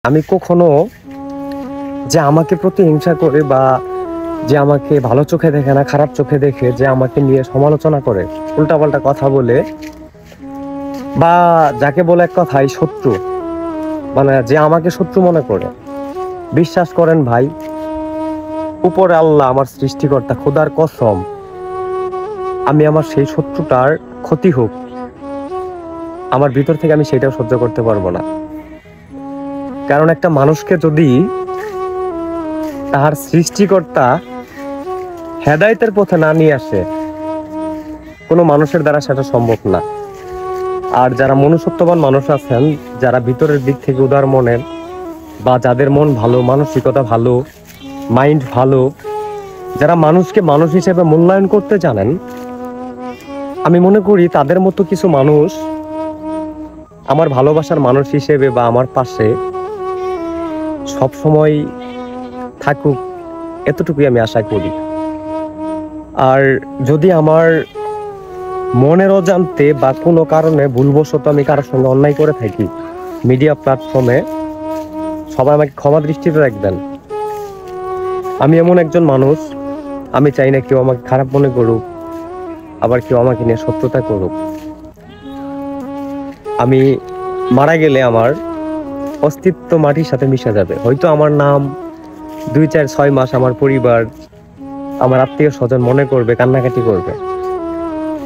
আমি কখনো যে আমাকে প্রতিহিংসা করে বা যে আমাকে ভালো চোখে দেখে না, খারাপ চোখে দেখে, যে আমাকে নিয়ে সমালোচনা করে, উল্টাপাল্টা কথা বলে, বা যাকে বলে এক কথায় শত্রু, মানে যে আমাকে শত্রু মনে করে, বিশ্বাস করেন ভাই, উপরে আল্লাহ আমার সৃষ্টিকর্তা খোদার কসম, আমি আমার সেই শত্রুটার ক্ষতি হোক, আমার ভিতর থেকে আমি সেটাও সহ্য করতে পারবো না। কারণ একটা মানুষকে যদি তার সৃষ্টিকর্তা হেদায়েতের পথে না নিয়ে আসে, কোনো মানুষের দ্বারা সেটা সম্ভব না। আর যারা মনুষ্যত্ববান মানুষ আছেন, যারা ভিতরের দিক থেকে উদার মনের, বা যাদের মন ভালো, মানসিকতা ভালো, মাইন্ড ভালো, যারা মানুষকে মানুষ হিসেবে মূল্যায়ন করতে জানেন, আমি মনে করি তাদের মতো কিছু মানুষ আমার ভালোবাসার মানুষ হিসেবে বা আমার পাশে সব সময় থাকুক, এতটুকুই আমি আশা করি। আর যদি আমার মনের অজান্তে বা কোনো কারণে ভুলবশত আমি কারোর সঙ্গে অন্যায় করে থাকি, মিডিয়া প্ল্যাটফর্মে সবাই আমাকে ক্ষমা দৃষ্টিতে রাখবেন। আমি এমন একজন মানুষ, আমি চাই না কেউ আমাকে খারাপ মনে করুক, আবার কেউ আমাকে নিয়ে শত্রুতা করুক। আমি মারা গেলে আমার অস্তিত্ব মাটির সাথে মিশে যাবে। হয়তো আমার নাম 2-4-6 মাস আমার পরিবার, আমার আত্মীয় স্বজন মনে করবে, কান্নাকাটি করবে।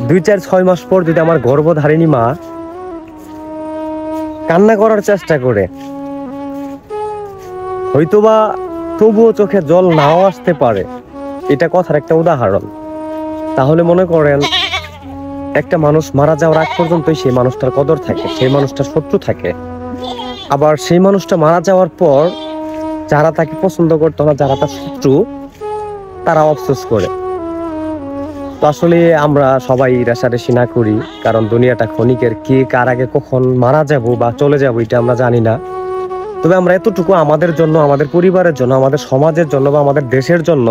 2-4-6 মাস পর যদি আমার গর্ভধারিণী মা কান্না করার চেষ্টা করে, হয়তোবা তবুও চোখে জল নাও আসতে পারে, এটা কথার একটা উদাহরণ। তাহলে মনে করেন একটা মানুষ মারা যাওয়ার আগ পর্যন্তই সেই মানুষটার কদর থাকে, সেই মানুষটার শত্রু থাকে। আবার সেই মানুষটা মারা যাওয়ার পর যারা তাকে পছন্দ করতো না, যারা তার শত্রু, তারা আফসোস করে। তো আসলে আমরা সবাই রেষারেষি না করি, কারণ দুনিয়াটা ক্ষণিকের, কে কার আগে কখন মারা যাব বা চলে যাব এটা আমরা জানি না। তবে আমরা এতটুকু আমাদের জন্য, আমাদের পরিবারের জন্য, আমাদের সমাজের জন্য বা আমাদের দেশের জন্য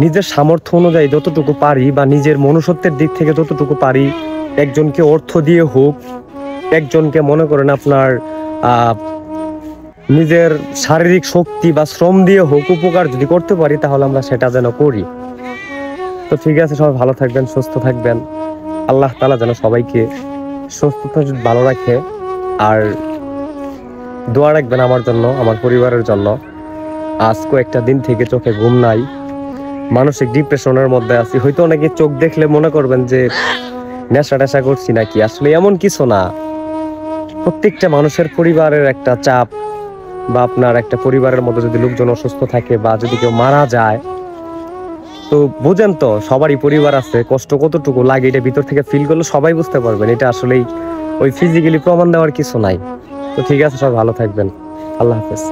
নিজের সামর্থ্য অনুযায়ী যতটুকু পারি বা নিজের মনুষ্যত্বের দিক থেকে যতটুকু পারি, একজনকে অর্থ দিয়ে হোক, একজনকে মনে করেন আপনার নিজের শারীরিক শক্তি বা শ্রম দিয়ে হোক, উপকার যদি করতে পারি, তাহলে আমরা সেটা যেন করি। তো ঠিক আছে, সবাই ভালো থাকবেন, সুস্থ থাকবেন। আল্লাহ তাআলা যেন সবাইকে সুস্থতা ভালো রাখে। আর দোয়া রাখবেন আমার জন্য, আমার পরিবারের জন্য। আজ কয়েকটা দিন থেকে চোখে ঘুম নাই, মানসিক ডিপ্রেশনের মধ্যে আছি। হয়তো অনেকে চোখ দেখলে মনে করবেন যে নেশা টেশা করছি নাকি, আসলে এমন কিছু না। প্রত্যেকটা মানুষের পরিবারের একটা চাপ, বা আপনার একটা পরিবারের মধ্যে যদি লোকজন অসুস্থ থাকে বা যদি কেউ মারা যায়, তো বুঝেন তো সবারই পরিবার আছে, কষ্ট কতটুকু লাগে এটা ভিতর থেকে ফিল করলে সবাই বুঝতে পারবেন। এটা আসলেই ওই ফিজিক্যালি প্রমাণ দেওয়ার কিছু নাই। তো ঠিক আছে, সবাই ভালো থাকবেন। আল্লাহ হাফেজ।